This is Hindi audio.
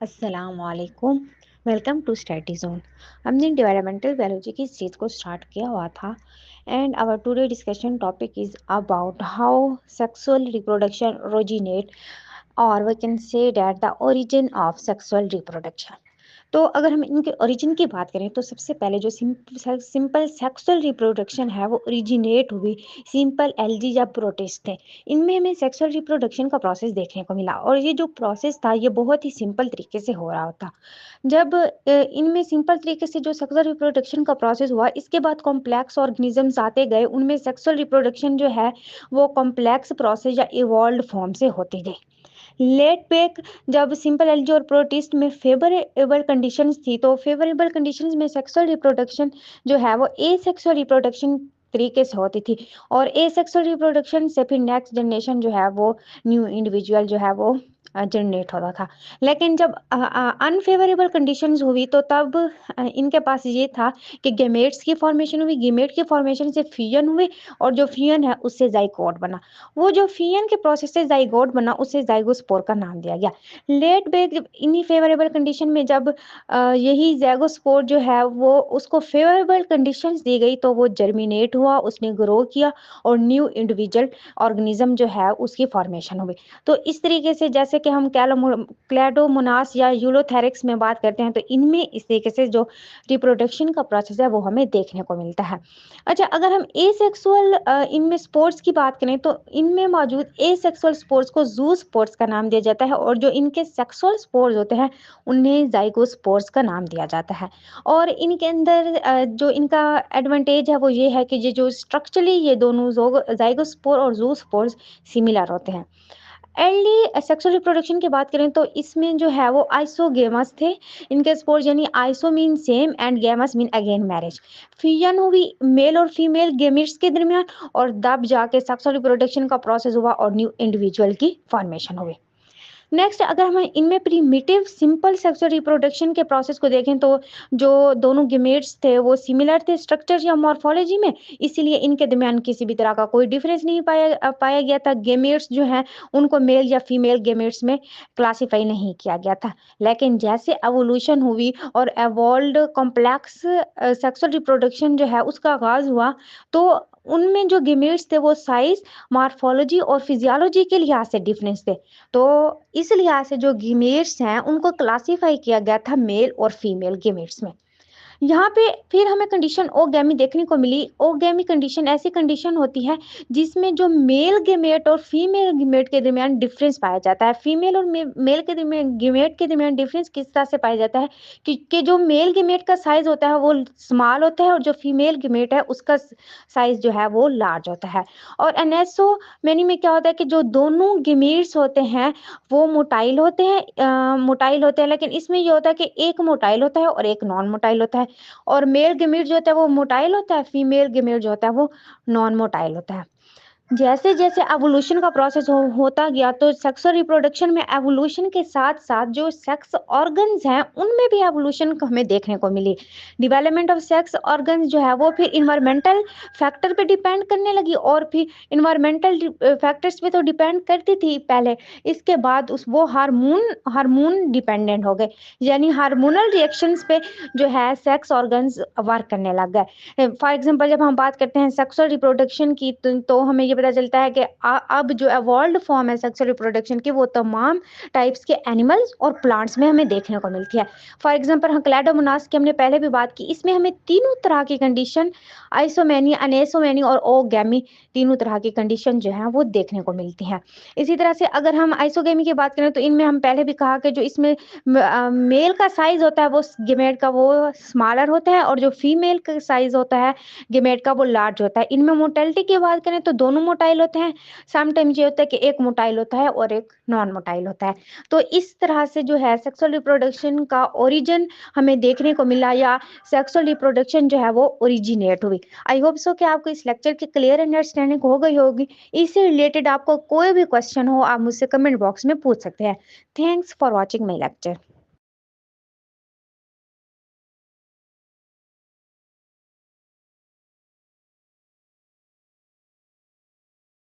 अस्सलामुअलैकुम। Welcome to study zone. हमने डेवलपमेंटल बायोलॉजी की इस चीज़ को स्टार्ट किया हुआ था and our today discussion topic is about how sexual reproduction originate और we can say that the origin of sexual reproduction. तो अगर हम इनके ओरिजिन की बात करें तो सबसे पहले जो सिंपल सेक्सुअल रिप्रोडक्शन है वो ओरिजिनेट हुई सिंपल एल्गी या प्रोटिस्ट थे। इनमें हमें सेक्सुअल रिप्रोडक्शन का प्रोसेस देखने को मिला और ये जो प्रोसेस था ये बहुत ही सिंपल तरीके से हो रहा था। जब इनमें सिंपल तरीके से जो सेक्सुअल रिप्रोडक्शन का प्रोसेस हुआ इसके बाद कॉम्प्लेक्स ऑर्गेनिजम्स आते गए, उनमें सेक्सुअल रिप्रोडक्शन जो है वो कॉम्प्लेक्स प्रोसेस या इवॉल्व फॉर्म से होते गए। लेट बैक जब सिंपल एल्गी और प्रोटिस्ट में फेवरेबल कंडीशंस थी तो फेवरेबल कंडीशंस में सेक्सुअल रिप्रोडक्शन जो है वो ए सेक्सुअल रिप्रोडक्शन तरीके से होती थी और ए सेक्सुअल रिप्रोडक्शन से फिर नेक्स्ट जनरेशन जो है वो न्यू इंडिविजुअल जो है वो जनरेट होता था। लेकिन जब अनफेवरेबल कंडीशंस हुई तो तब इनके पास ये था कि गेमेट्स की फॉर्मेशन हुई, गेमेट की फॉर्मेशन से फ्यूजन हुए और जो फ्यूजन है उससे जाइगोट बना। वो जो फ्यूजन के प्रोसेस से जाइगोट बना उसे जाइगोस्पोर का नाम दिया गया। लेट बैक जब इन्हीं फेवरेबल कंडीशन में जब यही जाइगोस्पोर जो है वो उसको फेवरेबल कंडीशंस दी गई तो वो जर्मिनेट हुआ, उसने ग्रो किया और न्यू इंडिविजुअल ऑर्गेनिज्म जो है उसकी फॉर्मेशन हुई। तो इस तरीके से जैसे कि हम क्लैडोमोनास या यूलोथेरिक्स में बात करते हैं तो इनमें इस तरीके से जो रिप्रोडक्शन का प्रोसेस है वो हमें देखने को मिलता है। अच्छा, अगर हम एसेक्सुअल इनमें स्पोर्ट्स की बात करें तो इनमें मौजूद एसेक्सुअल स्पोर्ट्स को जू स्पोर्ट्स का नाम दिया जाता है और जो इनके सेक्सुअल स्पोर्स होते हैं उन्हें जाइगोस्पोर्स का नाम दिया जाता है। और इनके अंदर जो इनका एडवांटेज है वो ये है कि ये जो स्ट्रक्चरली ये दोनों जाइगोस्पोर और जू स्पोर्स सिमिलर होते हैं। अर्ली सेक्सुअल रिप्रोडक्शन की बात करें तो इसमें जो है वो आइसोगेमस थे। इनके स्पोर्स यानी iso mean same and games mean again marriage. Fusion हुई मेल और फीमेल गेमिट्स के दरमियान और तब जाके सेक्सुअल रिप्रोडक्शन का प्रोसेस हुआ और न्यू इंडिविजुअल की फॉर्मेशन हुई। नेक्स्ट अगर हम इनमें प्रीमिटिव सिंपल सेक्सुअल रिप्रोडक्शन के प्रोसेस को देखें तो जो दोनों गेमेट्स थे वो सिमिलर थे स्ट्रक्चर या मॉर्फोलॉजी में, इसीलिए इनके दरमियान किसी भी तरह का कोई डिफरेंस नहीं पाया गया था। गेमेट्स जो हैं उनको मेल या फीमेल गेमेट्स में क्लासिफाई नहीं किया गया था। लेकिन जैसे एवोल्यूशन हुई और एवॉल्व कॉम्प्लेक्स सेक्सुअल रिप्रोडक्शन जो है उसका आगाज हुआ तो उनमें जो गेमेट्स थे वो साइज, मॉर्फोलॉजी और फिजियोलॉजी के लिहाज से डिफरेंस थे। तो इस लिहाज से जो गीमेट्स हैं उनको क्लासिफाई किया गया था मेल और फीमेल गीमेट्स में। यहाँ पे फिर हमें कंडीशन ओगैमी देखने को मिली। ओगैमी कंडीशन ऐसी कंडीशन होती है जिसमें जो मेल गेमेट और फीमेल गेमेट के दरमियान डिफरेंस पाया जाता है। फीमेल और मेल के दरमियान गेमेट के दरमियान डिफरेंस किस तरह से पाया जाता है कि जो मेल गेमेट का साइज होता है वो स्मॉल होता है और जो फीमेल गेमेट है उसका साइज जो है वो लार्ज होता है। और एनएसओ मैनी में क्या होता है कि जो दोनों गेमेट्स होते हैं वो मोटाइल होते हैं, लेकिन इसमें ये होता है कि एक मोटाइल होता है और एक नॉन मोटाइल होता है। और मेल गेमीट जो होता है वो मोटाइल होता है, फीमेल गेमीट जो होता है वो नॉन मोटाइल होता है। जैसे जैसे एवोल्यूशन का प्रोसेस होता गया तो सेक्सुअल रिप्रोडक्शन में एवोल्यूशन के साथ साथ जो सेक्स ऑर्गन्स हैं उनमें भी एवोल्यूशन हमें देखने को मिली। डेवलपमेंट ऑफ सेक्स ऑर्गन्स जो है वो फिर इन्वायरमेंटल फैक्टर पे डिपेंड करने लगी और फिर इन्वायरमेंटल फैक्टर्स पे तो डिपेंड करती थी पहले, इसके बाद उस वो हार्मोन हार्मोन डिपेंडेंट हो गए, यानी हार्मोनल रिएक्शंस पे जो है सेक्स ऑर्गन्स वर्क करने लग गए। फॉर एग्जांपल जब हम बात करते हैं सेक्सुअल रिप्रोडक्शन की तो हमें ये पता चलता है कि अब जो एवॉल्व्ड फॉर्म है सेक्सुअल रिप्रोडक्शन की वो तमाम टाइप्स के एनिमल्स और प्लांट्स में हमें देखने को मिलती है। फॉर एग्जांपल हम क्लैडोमोनास की हमने पहले भी बात की, इसमें हमें तीनों तरह की कंडीशन आइसोमेनी, अनेसोमेनी और ओगैमी तीनों तरह की कंडीशन जो है वो देखने को मिलती है। इसी तरह से अगर हम आइसोगेमी की बात करें तो इनमें हम पहले भी कहा कि जो इसमें मेल का साइज होता है वो गेमेट का वो स्मॉलर होता है और जो फीमेल का साइज होता है गेमेट का वो लार्ज होता है। इनमें मोटेलिटी की बात करें तो दोनों मोटाइल होते हैं। समटाइम्स ये होता है कि एक मोटाइल होता है और एक नॉन मोटाइल होता है। तो इस तरह से जो है सेक्सुअल रिप्रोडक्शन का ओरिजिन हमें देखने को मिला या सेक्सुअल रिप्रोडक्शन जो है वो ओरिजिनेट हुई। आई होप सो कि आपको इस लेक्चर की क्लियर अंडरस्टैंडिंग हो गई होगी। इससे रिलेटेड आपको कोई भी क्वेश्चन हो आप मुझसे कमेंट बॉक्स में पूछ सकते हैं। Thanks for watching my lecture.